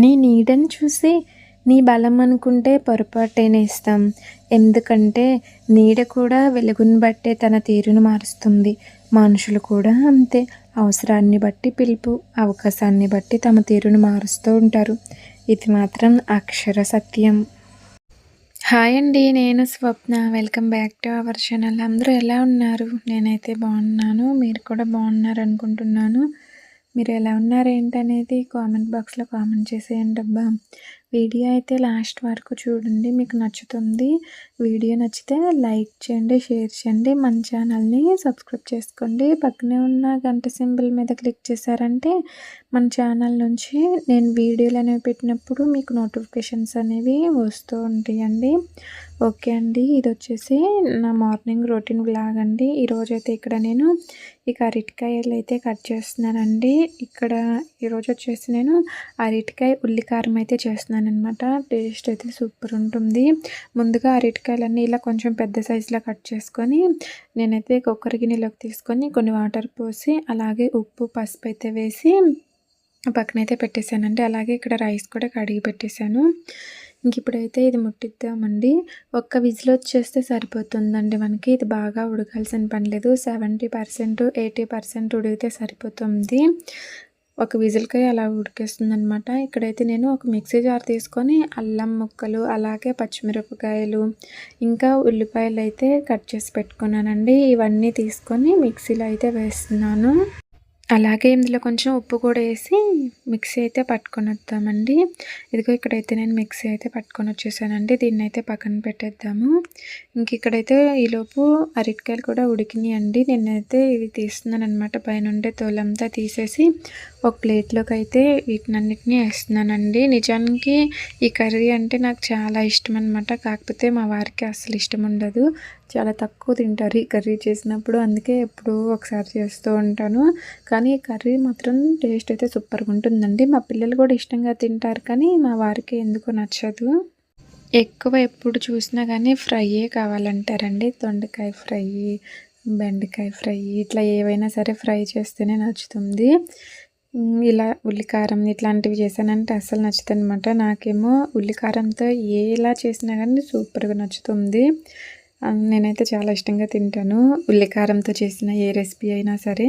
నీ నీడని చూసి నీ బలం అనుకుంటే పొరపాటేనేస్తాం. ఎందుకంటే నీడ కూడా వెలుగుని బట్టే తన తీరును మారుస్తుంది. మనుషులు కూడా అంతే. అవసరాన్ని బట్టి పిలుపు, అవకాశాన్ని బట్టి తమ తీరును మారుస్తూ ఉంటారు. ఇది మాత్రం అక్షర సత్యం. హాయ్ అండి, నేను Swapna. Welcome back to our channel. అందరూ ఎలా ఉన్నారు? నేనైతే బాగున్నాను. మీరు కూడా బాగున్నారు అనుకుంటున్నాను. మీరు ఎలా ఉన్నారు ఏంటనేది కామెంట్ బాక్స్లో కామెంట్ చేసేయండి అబ్బా. వీడియో అయితే లాస్ట్ వరకు చూడండి, మీకు నచ్చుతుంది. వీడియో నచ్చితే లైక్ చేయండి, షేర్ చేయండి, మన ఛానల్ని సబ్స్క్రైబ్ చేసుకోండి. పక్కనే ఉన్న గంట సింబల్ మీద క్లిక్ చేశారంటే మన ఛానల్ నుంచి నేను వీడియోలు అనేవి పెట్టినప్పుడు మీకు నోటిఫికేషన్స్ అనేవి వస్తూ ఉంటాయండి. ఓకే అండి, ఇది వచ్చేసి నా మార్నింగ్ రొటీన్ వ్లాగ్ అండి. ఈరోజైతే ఇక్కడ నేను అరటికాయలు అయితే కట్ చేస్తున్నానండి. ఇక్కడ ఈరోజు వచ్చేసి నేను అరటికాయ ఉల్లికారం అయితే చేస్తున్నాను అనమాట. టేస్ట్ అయితే సూపర్ ఉంటుంది. ముందుగా అరటికాయలన్నీ ఇలా కొంచెం పెద్ద సైజులో కట్ చేసుకొని నేనైతే కుక్కర్ గిన్నెలోకి తీసుకొని కొన్ని వాటర్ పోసి అలాగే ఉప్పు పసుపు అయితే వేసి పక్కనైతే పెట్టేశానండి. అలాగే ఇక్కడ రైస్ కూడా కడిగి పెట్టేశాను. ఇంక ఇప్పుడైతే ఇది ముట్టిద్దామండి. ఒక్క విజిల్ వచ్చేస్తే సరిపోతుందండి మనకి. ఇది బాగా ఉడకాల్సిన పని లేదు. 70% 80% ఉడికితే సరిపోతుంది. ఒక విజిల్కి అలా ఉడికేస్తుంది అనమాట. ఇక్కడైతే నేను ఒక మిక్సీ జార్ తీసుకొని అల్లం ముక్కలు అలాగే పచ్చిమిరపకాయలు ఇంకా ఉల్లిపాయలు అయితే కట్ చేసి పెట్టుకున్నానండి. ఇవన్నీ తీసుకొని మిక్సీలో అయితే వేస్తున్నాను. అలాగే ఇందులో కొంచెం ఉప్పు కూడా వేసి మిక్సీ అయితే పట్టుకొని వద్దామండి. ఇదిగో ఇక్కడైతే నేను మిక్సీ అయితే పట్టుకొని వచ్చేసానండి. దీన్ని అయితే పక్కన పెట్టేద్దాము. ఇంక ఇక్కడైతే ఈలోపు అరటికాయలు కూడా ఉడికినాయండి. నేనైతే ఇవి తీస్తున్నాను అనమాట. పైనుండే తోలంతా తీసేసి ఒక ప్లేట్లోకి అయితే వీటినన్నిటినీ వేస్తున్నానండి. నిజానికి ఈ కర్రీ అంటే నాకు చాలా ఇష్టం అనమాట. కాకపోతే మా వారికి అసలు ఇష్టం ఉండదు. చాలా తక్కువ తింటారు ఈ కర్రీ చేసినప్పుడు. అందుకే ఎప్పుడూ ఒకసారి చేస్తూ ఉంటాను. కానీ ఈ కర్రీ మాత్రం టేస్ట్ అయితే సూపర్గా ఉంటుందండి. మా పిల్లలు కూడా ఇష్టంగా తింటారు, కానీ మా వారికి ఎందుకో నచ్చదు. ఎక్కువ ఎప్పుడు చూసినా కానీ ఫ్రైయే కావాలంటారండి. దొండకాయ ఫ్రై, బెండకాయ ఫ్రై, ఇట్లా ఏవైనా సరే ఫ్రై చేస్తేనే నచ్చుతుంది. ఇలా ఉల్లికారం ఇట్లాంటివి చేశానంటే అస్సలు నచ్చుతుంది అనమాట. నాకేమో ఉల్లికారంతో ఎలా చేసినా కానీ సూపర్గా నచ్చుతుంది. నేనైతే చాలా ఇష్టంగా తింటాను ఉల్లికారంతో చేసిన ఏ రెసిపీ అయినా సరే.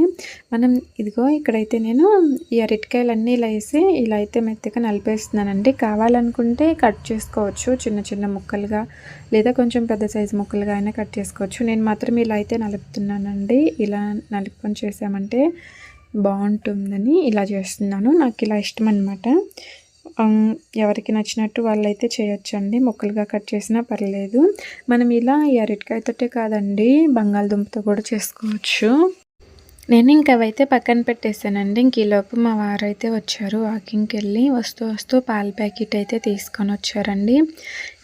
మనం ఇదిగో ఇక్కడైతే నేను ఈ అరటికాయలన్నీ ఇలా వేసి ఇలా అయితే మెత్తగా నలిపేస్తున్నానండి. కావాలనుకుంటే కట్ చేసుకోవచ్చు చిన్న చిన్న ముక్కలుగా, లేదా కొంచెం పెద్ద సైజు ముక్కలుగా అయినా కట్ చేసుకోవచ్చు. నేను మాత్రం ఇలా అయితే నలుపుతున్నానండి. ఇలా నలుపుకొని చేసామంటే బాగుంటుందని ఇలా చేస్తున్నాను. నాకు ఇలా ఇష్టం అనమాట. ఎవరికి నచ్చినట్టు వాళ్ళైతే చేయొచ్చండి. ముక్కలుగా కట్ చేసినా పర్లేదు. మనం ఇలా ఈ అరటికాయతోటే కాదండి, బంగాళదుంపతో కూడా చేసుకోవచ్చు. నేను ఇంక అవైతే పక్కన పెట్టేశానండి. ఇంక ఈలోపు మా వారైతే వచ్చారు. వాకింగ్కి వెళ్ళి వస్తూ పాల ప్యాకెట్ అయితే తీసుకొని వచ్చారండి.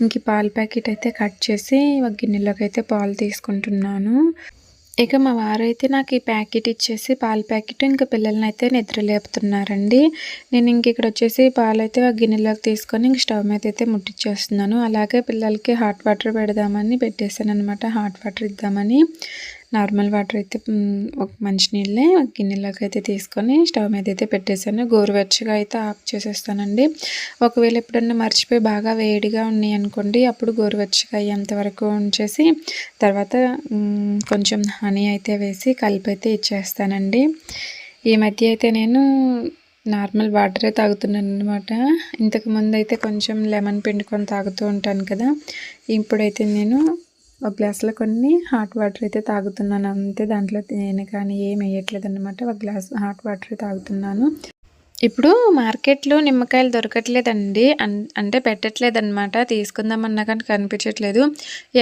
ఇంక పాల ప్యాకెట్ అయితే కట్ చేసి ఒక గిన్నెలోకి అయితే పాలు తీసుకుంటున్నాను. ఇక మా వారైతే నాకు ఈ ప్యాకెట్ ఇచ్చేసి పాల ప్యాకెట్ ఇంకా పిల్లల్ని అయితే నిద్ర లేపుతున్నారండి. నేను ఇంక ఇక్కడ వచ్చేసి పాలైతే ఒక గిన్నెలోకి తీసుకొని ఇంక స్టవ్ మీద అయితే ముట్టించేస్తున్నాను. అలాగే పిల్లలకి హాట్ వాటర్ పెడదామని పెట్టేశాను అనమాట. హాట్ వాటర్ ఇద్దామని నార్మల్ వాటర్ అయితే ఒక మంచినీళ్ళే ఒక గిన్నెలోకి అయితే తీసుకొని స్టవ్ మీద అయితే పెట్టేశాను. గోరువెచ్చగా అయితే ఆఫ్ చేసేస్తానండి. ఒకవేళ ఎప్పుడన్నా మర్చిపోయి బాగా వేడిగా ఉన్నాయి అనుకోండి, అప్పుడు గోరువెచ్చగా అయ్యేంత వరకు ఉంచేసి తర్వాత కొంచెం హనీ అయితే వేసి కలిపి అయితే ఇచ్చేస్తానండి. ఈ మధ్య అయితే నేను నార్మల్ వాటరే తాగుతున్నాను అనమాట. ఇంతకుముందు అయితే కొంచెం లెమన్ పిండుకొని తాగుతూ ఉంటాను కదా. ఇప్పుడైతే నేను ఒక గ్లాసులో కొన్ని హాట్ వాటర్ అయితే తాగుతున్నాను అంతే. దాంట్లో తేనె కానీ ఏం వేయట్లేదు అనమాట. ఒక గ్లాస్ హాట్ వాటర్ తాగుతున్నాను. ఇప్పుడు మార్కెట్లో నిమ్మకాయలు దొరకట్లేదండి. అంటే పెట్టట్లేదన్నమాట. తీసుకుందామన్నా కానీ కనిపించట్లేదు.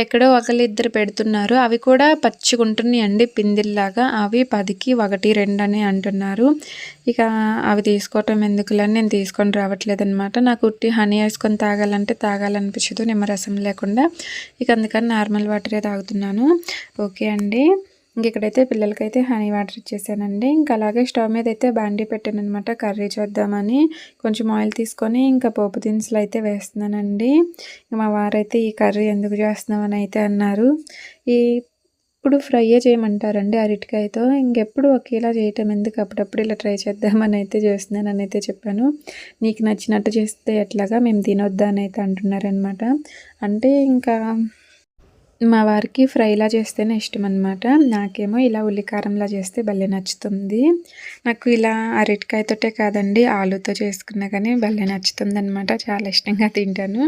ఎక్కడో ఒకళ్ళిద్దరు పెడుతున్నారు. అవి కూడా పచ్చిగుంటున్నాయండి పిందిల్లాగా. అవి 10కి 1, 2 అని అంటున్నారు. ఇక అవి తీసుకోవటం ఎందుకులని నేను తీసుకొని రావట్లేదన్నమాట. నాకు ఉట్టి హనీ వేసుకొని తాగాలనిపించదు నిమ్మరసం లేకుండా. ఇక అందుకని నార్మల్ వాటరే తాగుతున్నాను. ఓకే అండి. ఇంక ఇక్కడైతే పిల్లలకైతే హనీ వాటర్ ఇచ్చేసానండి. ఇంకా అలాగే స్టవ్ మీద అయితే బాండీ పెట్టాను అనమాట. కర్రీ చేద్దామని కొంచెం ఆయిల్ తీసుకొని ఇంకా పోపు దినుసులు అయితే వేస్తున్నానండి. మా వారైతే ఈ కర్రీ ఎందుకు చేస్తున్నామని అయితే అన్నారు. ఈ ఇప్పుడు ఫ్రైయే చేయమంటారండి అరటికాయతో. ఇంకెప్పుడు ఒకేలా చేయటం ఎందుకు, అప్పుడప్పుడు ఇలా ట్రై చేద్దామని అయితే చేస్తున్నానని అయితే చెప్పాను. నీకు నచ్చినట్టు చేస్తే ఎట్లాగా, మేము తినొద్దా అని అయితే అంటున్నారనమాట. అంటే ఇంకా మా వారికి ఫ్రైలా చేస్తేనే ఇష్టమనమాట. నాకేమో ఇలా ఉల్లికారంలా చేస్తే భలే నచ్చుతుంది. నాకు ఇలా అరటికాయతోటే కాదండి, ఆలూతో చేసుకున్నా కానీ భలే నచ్చుతుందనమాట. చాలా ఇష్టంగా తింటాను.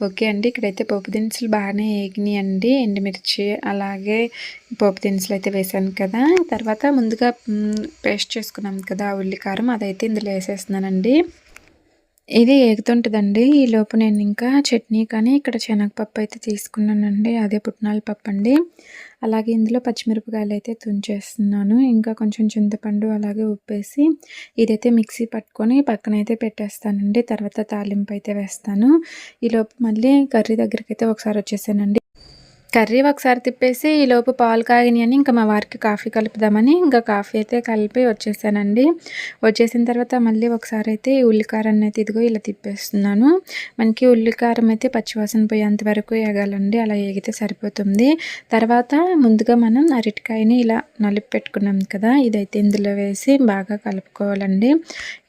ఓకే అండి, ఇక్కడైతే పోపు దినుసులు బాగానే ఏగినాయండి. ఎండుమిర్చి అలాగే పోపు దినుసులు అయితే వేసాను కదా. తర్వాత ముందుగా పేస్ట్ చేసుకున్నాం కదా ఉల్లికారం, అదైతే ఇందులో వేసేస్తున్నానండి. ఇది ఏగుతుంటదండి. ఈలోపు నేను ఇంకా చట్నీ కానీ ఇక్కడ శనగపప్పు అయితే తీసుకున్నానండి. అదే పుట్నాల పప్పు అండి. అలాగే ఇందులో పచ్చిమిరపకాయలు అయితే తుంచేస్తున్నాను. ఇంకా కొంచెం చింతపండు అలాగే ఉప్పేసి ఇదైతే మిక్సీ పట్టుకొని పక్కనైతే పెట్టేస్తానండి. తర్వాత తాలింపు అయితే వేస్తాను. ఈలోపు మళ్ళీ కర్రీ దగ్గరికి అయితే ఒకసారి వచ్చేసానండి. కర్రీ ఒకసారి తిప్పేసి ఈలోపు పాలు కాగినాయని ఇంకా మా వారికి కాఫీ కలుపుదామని ఇంకా కాఫీ అయితే కలిపి వచ్చేసానండి. వచ్చేసిన తర్వాత మళ్ళీ ఒకసారి అయితే ఈ ఉల్లికారాన్ని అయితే ఇదిగో ఇలా తిప్పేస్తున్నాను. మనకి ఉల్లికారం అయితే పచ్చివాసన పోయేంత వరకు ఏగాలండి. అలా ఏగితే సరిపోతుంది. తర్వాత ముందుగా మనం అరటికాయని ఇలా నలిపి పెట్టుకున్నాం కదా, ఇదైతే ఇందులో వేసి బాగా కలుపుకోవాలండి.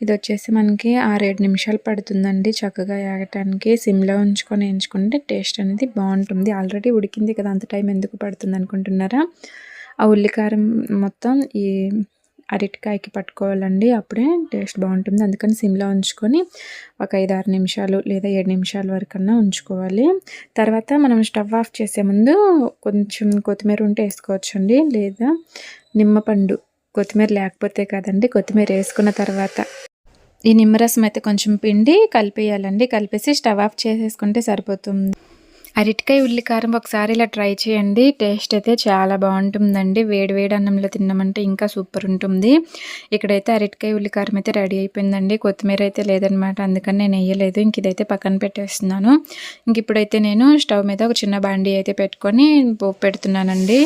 ఇది వచ్చేసి మనకి 6-7 నిమిషాలు పడుతుందండి చక్కగా ఏగటానికి. సిమ్లో ఉంచుకొని వేయించుకుంటే టేస్ట్ అనేది బాగుంటుంది. ఆల్రెడీ ఉడికింది కదా, అంత టైం ఎందుకు పడుతుంది అనుకుంటున్నారా? ఆ ఉల్లికారం మొత్తం ఈ అరటికాయకి పట్టుకోవాలండి, అప్పుడే టేస్ట్ బాగుంటుంది. అందుకని సిమ్లో ఉంచుకొని ఒక 5-6 నిమిషాలు లేదా 7 నిమిషాల వరకన్నా ఉంచుకోవాలి. తర్వాత మనం స్టవ్ ఆఫ్ చేసే ముందు కొంచెం కొత్తిమీర ఉంటే వేసుకోవచ్చండి, లేదా నిమ్మపండు. కొత్తిమీర లేకపోతే కదండి, కొత్తిమీర వేసుకున్న తర్వాత ఈ నిమ్మరసం అయితే కొంచెం పిండి కలిపేయాలండి. కలిపేసి స్టవ్ ఆఫ్ చేసేసుకుంటే సరిపోతుంది. అరటికాయ ఉల్లికారం ఒకసారి ఇలా ట్రై చేయండి. టేస్ట్ అయితే చాలా బాగుంటుందండి. వేడి వేడి అన్నంలో తిన్నామంటే ఇంకా సూపర్ ఉంటుంది. ఇక్కడైతే అరటికాయ ఉల్లికారం అయితే రెడీ అయిపోయిందండి. కొత్తిమీర అయితే లేదనమాట, అందుకని నేను వేయలేదు. ఇంక ఇదైతే పక్కన పెట్టేస్తున్నాను. ఇంక ఇప్పుడైతే నేను స్టవ్ మీద ఒక చిన్న బాండీ అయితే పెట్టుకొని పోపు పెడుతున్నానండి.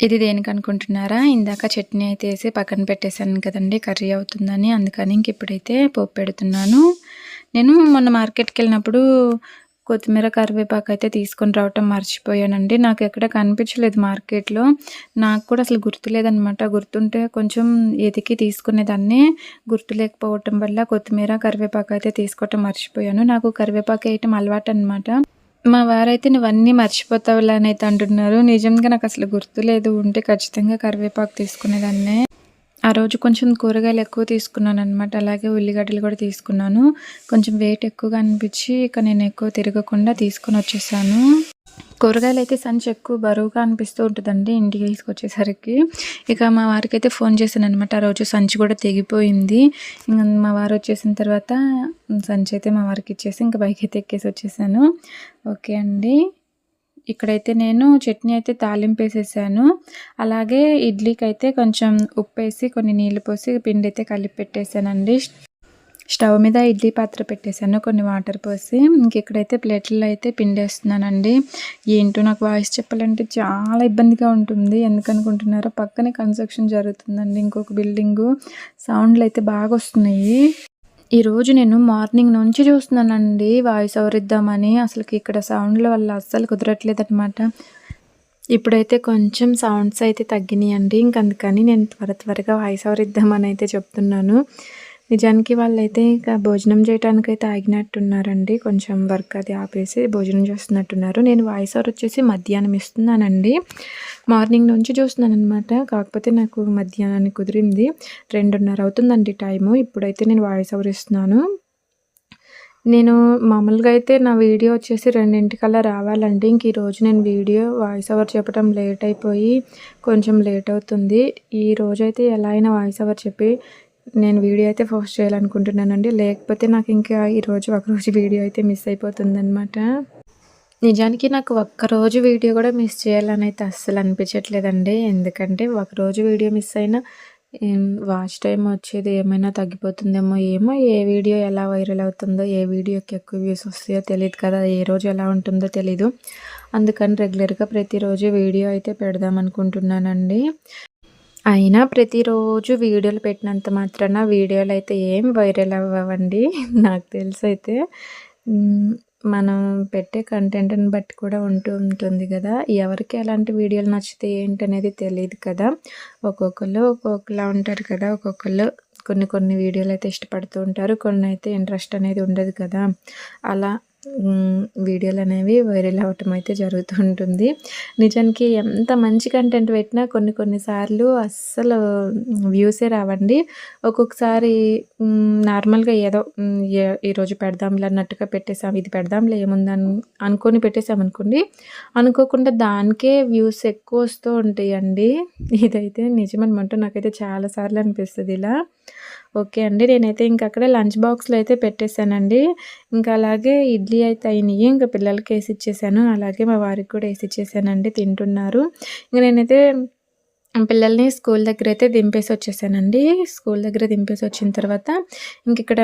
ఇది దేనికి అనుకుంటున్నారా? ఇందాక చట్నీ అయితే వేసి పక్కన పెట్టేశాను కదండి, కర్రీ అవుతుందని. అందుకని ఇంక ఇప్పుడైతే పోపు పెడుతున్నాను. నేను మొన్న మార్కెట్కి వెళ్ళినప్పుడు కొత్తిమీర కరివేపాకు అయితే తీసుకొని రావటం మర్చిపోయానండి. నాకు ఎక్కడ కనిపించలేదు మార్కెట్లో. నాకు కూడా అసలు గుర్తులేదనమాట. గుర్తుంటే కొంచెం ఎతికి తీసుకునేదాన్ని. గుర్తు లేకపోవటం వల్ల కొత్తిమీర కరివేపాకు అయితే తీసుకోవటం మర్చిపోయాను. నాకు కరివేపాకు వేయటం అలవాటు అనమాట. మా వారైతే నువ్వన్నీ మర్చిపోతావులే అని అయితే అంటున్నారు. నిజంగా నాకు అసలు గుర్తులేదు. ఉంటే ఖచ్చితంగా కరివేపాకు తీసుకునేదాన్నే. ఆ రోజు కొంచెం కూరగాయలు ఎక్కువ తీసుకున్నాను అనమాట. అలాగే ఉల్లిగడ్డలు కూడా తీసుకున్నాను. కొంచెం వెయిట్ ఎక్కువగా అనిపించి ఇక నేను ఎక్కువ తిరగకుండా తీసుకొని వచ్చేసాను. కూరగాయలు అయితే సంచి ఎక్కువ బరువుగా అనిపిస్తూ ఉంటుందండి ఇంటికి తీసుకొచ్చేసరికి. ఇక మా వారికి అయితే ఫోన్ చేశాను అనమాట. ఆ రోజు సంచి కూడా తెగిపోయింది. ఇంకా మా వారు వచ్చేసిన తర్వాత సంచి అయితే మా వారికి ఇచ్చేసి ఇంకా బైక్ అయితే ఎక్కేసి వచ్చేసాను. ఓకే అండి, ఇక్కడైతే నేను చట్నీ అయితే తాలింపు వేసేసాను. అలాగే ఇడ్లీకి అయితే కొంచెం ఉప్పు వేసి కొన్ని నీళ్ళు పోసి పిండి అయితే కలిపి పెట్టేశానండి. స్టవ్ మీద ఇడ్లీ పాత్ర పెట్టేశాను, కొన్ని వాటర్ పోసి. ఇంక ఇక్కడైతే ప్లేట్లలో అయితే పిండి వేస్తున్నానండి. ఏంటో నాకు వాయిస్ చెప్పాలంటే చాలా ఇబ్బందిగా ఉంటుంది. ఎందుకనుకుంటున్నారో, పక్కనే కన్స్ట్రక్షన్ జరుగుతుందండి, ఇంకొక బిల్డింగు. సౌండ్లు అయితే బాగా వస్తున్నాయి. ఈరోజు నేను మార్నింగ్ నుంచి చూస్తున్నానండి వాయిస్ ఓవర్ ఇద్దామని. అసలుకి ఇక్కడ సౌండ్ల వల్ల అస్సలు కుదరట్లేదనమాట. ఇప్పుడైతే కొంచెం సౌండ్స్ అయితే తగ్గినాయండి. అందుకని నేను త్వరగా వాయిస్ ఓవర్ ఇద్దామని అయితే చెప్తున్నాను. నిజానికి వాళ్ళైతే ఇక భోజనం చేయడానికైతే ఆగినట్టున్నారండి. కొంచెం వర్క్ అది ఆపేసి భోజనం చేస్తున్నట్టున్నారు. నేను వాయిస్ ఓవర్ వచ్చేసి మధ్యాహ్నం ఇస్తున్నానండి. మార్నింగ్ నుంచి చూస్తున్నాను అనమాట. కాకపోతే నాకు మధ్యాహ్నానికి కుదిరింది. 2:30 అవుతుందండి టైము. ఇప్పుడైతే నేను వాయిస్ ఓవర్ ఇస్తున్నాను. నేను మామూలుగా అయితే నా వీడియో వచ్చేసి 2:00కల్లా రావాలండి. ఇంక ఈరోజు నేను వీడియో వాయిస్ ఓవర్ చెప్పడం లేట్ అయిపోయి కొంచెం లేట్ అవుతుంది. ఈరోజైతే ఎలా అయినా వాయిస్ ఓవర్ చెప్పి నేను వీడియో అయితే పోస్ట్ చేయాలనుకుంటున్నానండి. లేకపోతే నాకు ఇంకా ఈరోజు ఒకరోజు వీడియో అయితే మిస్ అయిపోతుందన్నమాట. నిజానికి నాకు ఒక్కరోజు వీడియో కూడా మిస్ చేయాలని అయితే అస్సలు అనిపించట్లేదండి. ఎందుకంటే ఒకరోజు వీడియో మిస్ అయినా వాచ్ టైం వచ్చేది ఏమైనా తగ్గిపోతుందేమో, ఏమో. ఏ వీడియో ఎలా వైరల్ అవుతుందో, ఏ వీడియోకి ఎక్కువ వ్యూస్ వస్తాయో తెలియదు కదా, ఏ రోజు ఎలా ఉంటుందో తెలీదు. అందుకని రెగ్యులర్గా ప్రతిరోజు వీడియో అయితే పెడదాం అనుకుంటున్నానండి. అయినా ప్రతిరోజు వీడియోలు పెట్టినంత మాత్రాన వీడియోలు అయితే ఏం వైరల్ అవ్వవండి నాకు తెలిసైతే. మనం పెట్టే కంటెంట్‌ని బట్టి కూడా ఉంటుంది గదా! ఎవరికి ఎలాంటి వీడియోలు నచ్చుతాయి ఏంటనేది తెలీదు కదా! ఒక్కొక్కళ్ళు ఒక్కొక్కలా ఉంటారు కదా! ఒక్కొక్కళ్ళు కొన్ని వీడియోలయితే ఇష్టపడుతూ ఉంటారు. కొన్నయితే ఇంట్రెస్ట్ అనేది ఉండదు కదా! అలా వీడియోలనేవి వైరల్ అవ్వటం అయితే జరుగుతూ ఉంటుంది. నిజానికి ఎంత మంచి కంటెంట్ పెట్టినా కొన్ని సార్లు అస్సలు వ్యూసే రావండి. ఒక్కొక్కసారి నార్మల్‌గా ఏదో ఈరోజు పెడదాంలే అన్నట్టుగా పెట్టేసాం. ఇది పెడదాంలే ఏముందని అనుకోని పెట్టేసామనుకోండి, అనుకోకుండా దానికే వ్యూస్ ఎక్కువొస్తూ ఉంటాయండి. ఇదైతే నిజమనమాట. నాకైతే చాలా సార్లు అనిపిస్తది ఇలా. ఓకే అండి. నేనైతే ఇంకక్కడ లంచ్ బాక్స్‌లో అయితే పెట్టేసానండి. ఇంకా అలాగే ఇడ్లీ అయితే అయినియి. ఇంక పిల్లలకి ఏసిచ్చేసాను. అలాగే మా వారికి కూడా ఏసిచ్చేసానండి. తింటున్నారు. ఇంక నేనైతే పిల్లల్ని స్కూల్ దగ్గరైతే దింపేసొచ్చేసానండి. స్కూల్ దగ్గర దింపేసొచ్చిన తర్వాత ఇంకిక్కడ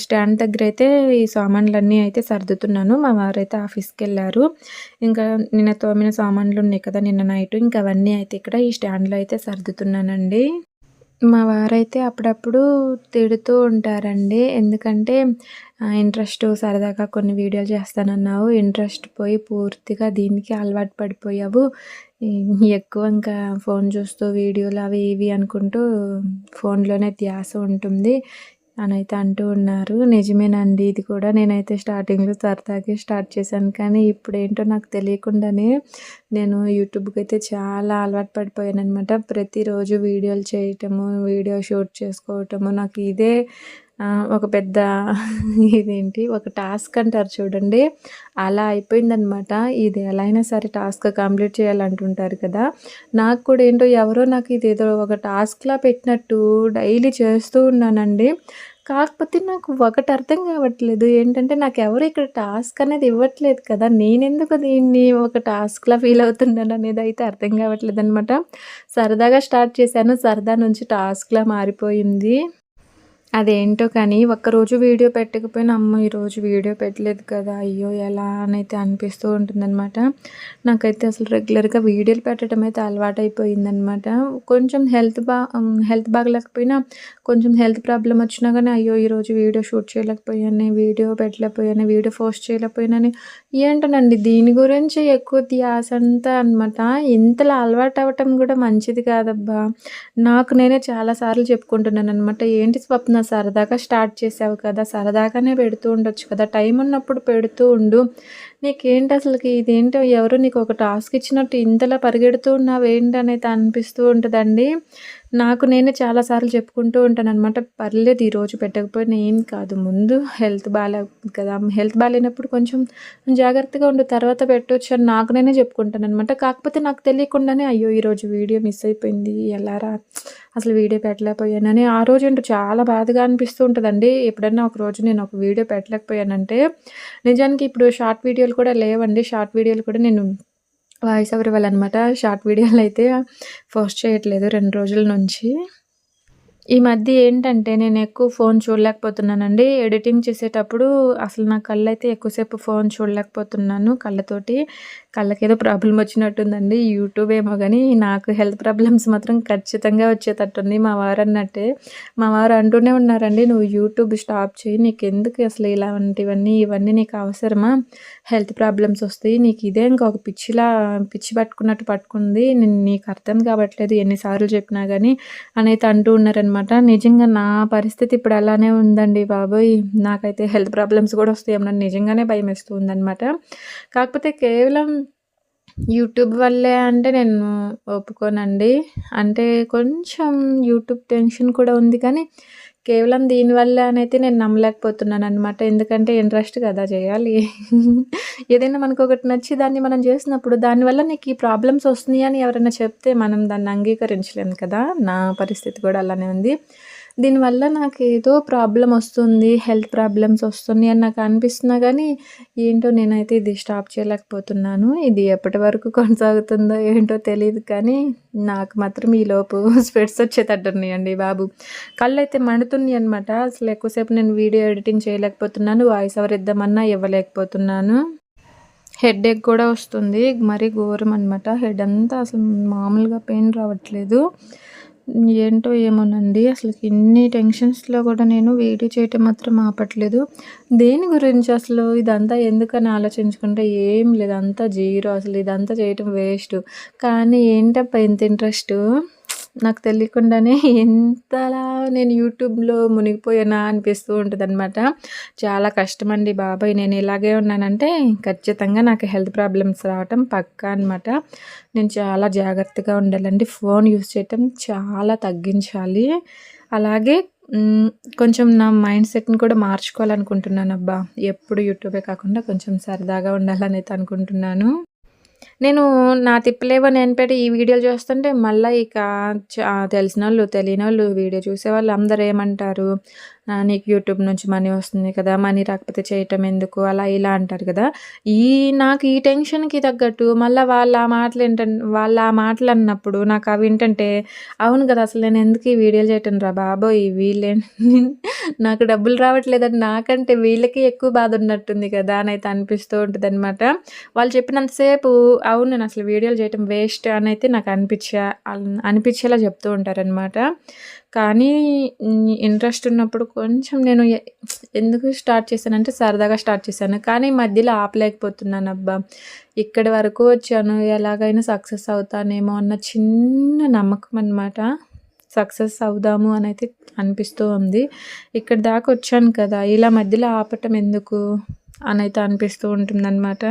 స్టాండ్ దగ్గరైతే ఈ సామాన్లన్నీ అయితే సర్దుతున్నాను. మా వారైతే ఆఫీస్‌కెళ్లారు. ఇంకా నిన్న తోమిన సామాన్లున్నాయి కదా! నిన్న నైటు ఇంక అవన్నీ అయితే ఇక్కడ ఈ స్టాండ్‌లో అయితే సర్దుతున్నానండి. మా వారైతే అప్పుడప్పుడు తిడుతూ ఉంటారండి. ఎందుకంటే ఇంట్రెస్ట్ సరదాగా కొన్ని వీడియోలు చేస్తానన్నావు. ఇంట్రెస్ట్ పోయి పూర్తిగా దీనికి అలవాటు పడిపోయావు. ఎక్కువ ఇంకా ఫోను చూస్తూ వీడియోలు అవి ఇవి అనుకుంటూ ఫోనులోనే ధ్యాస ఉంటుంది అనైతే అంటూ ఉన్నారు. నిజమేనండి ఇది కూడా. నేనైతే స్టార్టింగ్‌లో సరదాగే స్టార్ట్ చేశాను. కానీ ఇప్పుడేంటో నాకు తెలియకుండానే నేను యూట్యూబ్‌కైతే చాలా అలవాటు పడిపోయాననమాట. ప్రతిరోజు వీడియోలు చేయటము, వీడియో షూట్ చేసుకోవటము నాకు ఇదే ఒక పెద్ద ఒక టాస్క్ అంటారు చూడండి. అలా అయిపోయిందనమాట. ఇది ఎలా అయినా సరే టాస్క్ కంప్లీట్ చేయాలంటుంటారు కదా! నాకు కూడా ఏంటో ఎవరో నాకు ఇదేదో ఒక టాస్క్‌లా పెట్టినట్టు డైలీ చేస్తూ ఉన్నానండి. కాకపోతే నాకు ఒకటి అర్థం కావట్లేదు. ఏంటంటే నాకెవరు ఇక్కడ టాస్క్ అనేది ఇవ్వట్లేదు కదా! నేనెందుకు దీన్ని ఒక టాస్క్‌లా ఫీల్ అవుతున్నాననేదైతే అర్థం కావట్లేదనమాట. సరదాగా స్టార్ట్ చేశాను. సరదా నుంచి టాస్క్‌లా మారిపోయింది. అదేంటో కానీ ఒక్కరోజు వీడియో పెట్టకపోయినా, అమ్మో! ఈరోజు వీడియో పెట్టలేదు కదా! అయ్యో! ఎలా అనైతే అనిపిస్తూ ఉంటుందనమాట. నాకైతే అసలు రెగ్యులర్‌గా వీడియోలు పెట్టడం అయితే అలవాటైపోయిందనమాట. కొంచెం హెల్త్ బాగలేకపోయినా, కొంచెం హెల్త్ ప్రాబ్లమ్ వచ్చినా గానీ, అయ్యో! ఈరోజు వీడియో షూట్ చేయలేకపోయానే, వీడియో పెట్టలేకపోయానే, వీడియో పోస్ట్ చేయలేకపోయానని ఏంటోనండి దీని గురించి ఎక్కువ ధ్యాస అంతా అనమాట. ఇంతలా అలవాటవ్వటం కూడా మంచిది కాదబ్బా! నాకు నేనే చాలా సార్లు చెప్పుకుంటున్నాననమాట. ఏంటి స్వప్న సరదాగా స్టార్ట్ చేసావు కదా! సరదాగానే పెడుతూ ఉండొచ్చు కదా! టైం ఉన్నప్పుడు పెడుతూ ఉండు. నీకేంటి అసలకి ఇదేంటో ఎవరో నీకు ఒక టాస్క్ ఇచ్చినట్టు ఇంతలా పరిగెడుతూ ఉన్నావేంటనైతే అనిపిస్తూ ఉంటదండి. నాకు నేనే చాలా సార్లు చెప్పుకుంటూ ఉంటాననమాట. పర్లేదు ఈరోజు పెట్టకపోయినా ఏం కాదు. ముందు హెల్త్ బాలేదు కదా! హెల్త్ బాలేనప్పుడు కొంచెం జాగ్రత్తగా ఉండు. తర్వాత పెట్టొచ్చు అని నాకు నేనే చెప్పుకుంటాననమాట. కాకపోతే నాకు తెలియకుండానే అయ్యో! ఈరోజు వీడియో మిస్ అయిపోయింది. ఎలారా అసలు వీడియో పెట్టలేకపోయానని ఆ రోజేంటో చాలా బాధగా అనిపిస్తూ ఉంటదండి. ఎప్పుడన్నా ఒక రోజు నేను ఒక వీడియో పెట్టలేకపోయానంటే నిజానికి ఇప్పుడు షార్ట్ వీడియోలు కూడా లేవండి. షార్ట్ వీడియోలు కూడా నేను వాయిస్ ఓవర్ ఇవ్వాలనమాట. షార్ట్ వీడియోలయితే పోస్ట్ చేయట్లేదు 2 రోజుల నుంచి. ఈ మధ్య ఏంటంటే నేను ఎక్కువ ఫోను చూడలేకపోతున్నానండి. ఎడిటింగ్ చేసేటప్పుడు అసలు నా కళ్ళైతే ఎక్కువసేపు ఫోను చూడలేకపోతున్నాను కళ్ళతోటి. కళ్ళకేదో ప్రాబ్లమ్ వచ్చినట్టుందండి. యూట్యూబ్ ఏమో గానీ నాకు హెల్త్ ప్రాబ్లమ్స్ మాత్రం ఖచ్చితంగా వచ్చేటట్టుంది. మా వారన్నట్టే. మా వారు అంటూనే ఉన్నారండి, "నువ్వు యూట్యూబ్ స్టాప్ చెయ్యి. నీకెందుకు అసలు ఇవన్నీ నీకు అవసరమా? హెల్త్ ప్రాబ్లమ్స్ వస్తాయి. నీకు ఇదే ఇంకొక పిచ్చి పట్టుకున్నట్టు పట్టుకుంది. నీకు అర్థం కావట్లేదు ఎన్ని సార్లు చెప్పినా గానీ" అనైతే అంటూ ఉన్నారనమాట. నిజంగా నా పరిస్థితి ఇప్పుడు అలానే ఉందండి బాబోయ్! నాకైతే హెల్త్ ప్రాబ్లమ్స్ గూడా వస్తాయేమోనని నిజంగానే భయమేస్తూ ఉందనమాట. కాకపోతే కేవలం యూట్యూబ్ వల్లే అంటే నేను ఒప్పుకోనండి. అంటే కొంచెం యూట్యూబ్ టెన్షన్ కూడా ఉంది కానీ, కేవలం దీనివల్లే అనైతే నేను నమ్మలేకపోతున్నాననమాట. ఎందుకంటే ఇంట్రెస్ట్ కదా చేయాలి. ఏదైనా మనకొకటి నచ్చి దాన్ని మనం చేసినప్పుడు దానివల్ల నీకు ఈ ప్రాబ్లమ్స్ వస్తున్నాయి అని ఎవరైనా చెప్తే మనం దాన్ని అంగీకరించలేం కదా! నా పరిస్థితి కూడా అలానే ఉంది. దీనివల్ల నాకేదో ప్రాబ్లమ్ వస్తుంది, హెల్త్ ప్రాబ్లమ్స్ వస్తున్నాయి అని నాకు అనిపిస్తున్నా గానీ, ఏంటో నేనైతే ఇది స్టాప్ చేయలేకపోతున్నాను. ఇది ఎప్పటి వరకు కొనసాగుతుందో ఏంటో తెలీదు కానీ, నాకు మాత్రం ఈలోపు స్పెట్స్ వచ్చేటట్టున్నాయండి బాబు. కళ్ళైతే మండుతున్నాయనమాట. అసలు ఎక్కువసేపు నేను వీడియో ఎడిటింగ్ చేయలేకపోతున్నాను. వాయిస్ ఓవర్ ఇద్దామన్నా ఇవ్వలేకపోతున్నాను. హెడేక్ కూడా వస్తుంది. మరీ ఘోరం అనమాట. హెడ్ అంతా అసలు మామూలుగా పెయిన్ రావట్లేదు. ఏంటో ఏమోనండి. అసలకి ఇన్ని టెన్షన్స్‌లో కూడా నేను వీడియో చేయటం మాత్రం ఆపట్లేదు. దేని గురించి అసలు ఇదంతా ఎందుకని ఆలోచించుకుంటే ఏం లేదు. అంతా జీరో అసలు ఇదంతా చేయటం వేస్టు. కానీ ఏంటబ్బా ఇంత ఇంట్రెస్టు నాకు తెలియకుండానే ఎంతలా నేను యూట్యూబ్‌లో మునిగిపోయానా అనిపిస్తూ ఉంటదనమాట. చాలా కష్టమండి బాబోయ్! నేను ఇలాగే ఉన్నానంటే ఖచ్చితంగా నాకు హెల్త్ ప్రాబ్లమ్స్ రావటం పక్కా అనమాట. నేను చాలా జాగ్రత్తగా ఉండాలండి. ఫోన్ యూజ్ చేయటం చాలా తగ్గించాలి. అలాగే హ్మ్. కొంచెం నా మైండ్ సెట్‌ని కూడా మార్చుకోవాలనుకుంటున్నానబ్బా! ఎప్పుడు యూట్యూబే కాకుండా కొంచెం సరదాగా ఉండాలనైతే అనుకుంటున్నాను. నేను నా తిప్పలేవో నేను పెట్టి ఈ వీడియోలు చూస్తుంటే మళ్ళా ఇక తెలిసినోళ్ళు, తెలియనోళ్ళు వీడియో చూసేవాళ్ళు అందరూ ఏమంటారు, "నీకు యూట్యూబ్ నుంచి మనీ వస్తుంది కదా! మనీ రాకపోతే చేయటం ఎందుకు?" అలా ఇలా అంటారు కదా! ఈ నాకు ఈ టెన్షన్‌కి తగ్గట్టు మళ్ళా వాళ్ళు ఆ మాటలన్నప్పుడు నాకు అవి వింటంటే అవును కదా! అసలు నేను ఎందుకు ఈ వీడియోలు చేయటం రా బాబోయ్! నాకు డబ్బులు రావట్లేదని నాకంటే వీళ్ళకి ఎక్కువ బాధ ఉన్నట్టుంది కదా! అనైతే అనిపిస్తూ ఉంటదనమాట. వాళ్ళు చెప్పినంత సేపు అవును నేనసలు వీడియోలు చేయటం వేస్ట్ అనైతే నాకు అనిపిచ్చేలా చెప్తూ ఉంటారనమాట. కానీ ఇంట్రెస్ట్ ఉన్నప్పుడు కొంచెం నేను ఎందుకు స్టార్ట్ చేశానంటే సరదాగా స్టార్ట్ చేశాను. కానీ మధ్యలో ఆపలేకపోతున్నానబ్బా! ఇక్కడి వరకు వచ్చాను. ఎలాగైనా సక్సెస్ అవుతానేమో అన్న చిన్న నమ్మకం అనమాట. సక్సెస్ అవుదాము అనైతే అనిపిస్తూ ఉంది. ఇక్కడి దాకా వచ్చాను కదా! ఇలా మధ్యలో ఆపటం ఎందుకు అనైతే అనిపిస్తూ ఉంటుందనమాట.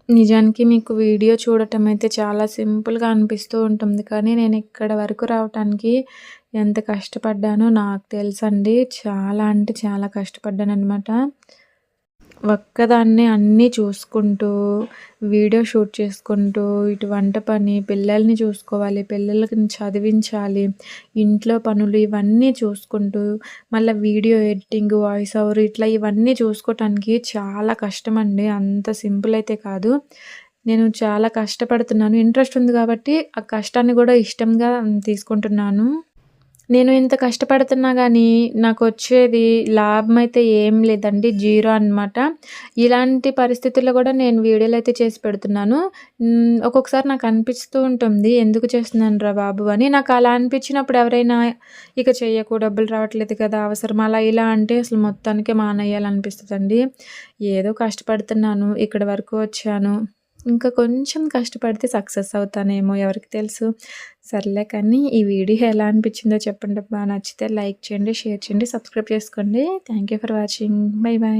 నిజానికి మీకు వీడియో చూడటం అయితే చాలా సింపుల్‌గా అనిపిస్తూ ఉంటుంది. కానీ నేను ఇక్కడ వరకు రావటానికి ఎంత కష్టపడ్డానో నాకు తెలుసండి. చాలా అంటే చాలా కష్టపడ్డాననమాట. ఒక్కదాన్నే అన్నీ చూసుకుంటూ, వీడియో షూట్ చేసుకుంటూ, ఇటు వంట పని, పిల్లల్ని చూసుకోవాలి, పిల్లలకి చదివించాలి, ఇంట్లో పనులు ఇవన్నీ చూసుకుంటూ, మళ్ళా వీడియో ఎడిటింగ్, వాయిస్ ఓవర్ ఇట్లా ఇవన్నీ చూసుకోవటానికి చాలా కష్టమండి. అంత సింపుల్ అయితే కాదు. నేను చాలా కష్టపడుతున్నాను. ఇంట్రెస్ట్ ఉంది కాబట్టి, ఆ కష్టాన్ని గూడా ఇష్టంగా తీసుకుంటున్నాను. నేను ఇంత కష్టపడుతున్నా గానీ, నాకొచ్చేది లాభమైతే ఏం లేదండి. జీరో అనమాట. ఇలాంటి పరిస్థితుల్లో గూడా నేను వీడియోలయితే చేసి పెడుతున్నాను. ఒక్కొక్కసారి నాకనిపిస్తూ ఉంటుంది, ఎందుకు చేస్తున్నానురా బాబు అని. నాకలా అనిపించినప్పుడు ఎవరైనా ఇక చెయ్యకు, డబ్బులు రావట్లేదు కదా! అవసరమా అలా ఇలా అంటే అసలు మొత్తానికే మానేయాలనిపిస్తదండి. ఏదో కష్టపడుతున్నాను, ఇక్కడి వరకు వచ్చాను. ఇంకా కొంచెం కష్టపడితే సక్సెస్ అవుతానేమో ఎవరికి తెలుసు. సర్లే కానీ ఈ వీడియో ఎలా అనిపించిందో చెప్పండబ్బా! నచ్చితే లైక్ చేయండి, షేర్ చేయండి, సబ్స్క్రైబ్ చేసుకోండి. Thank you for watching. By by.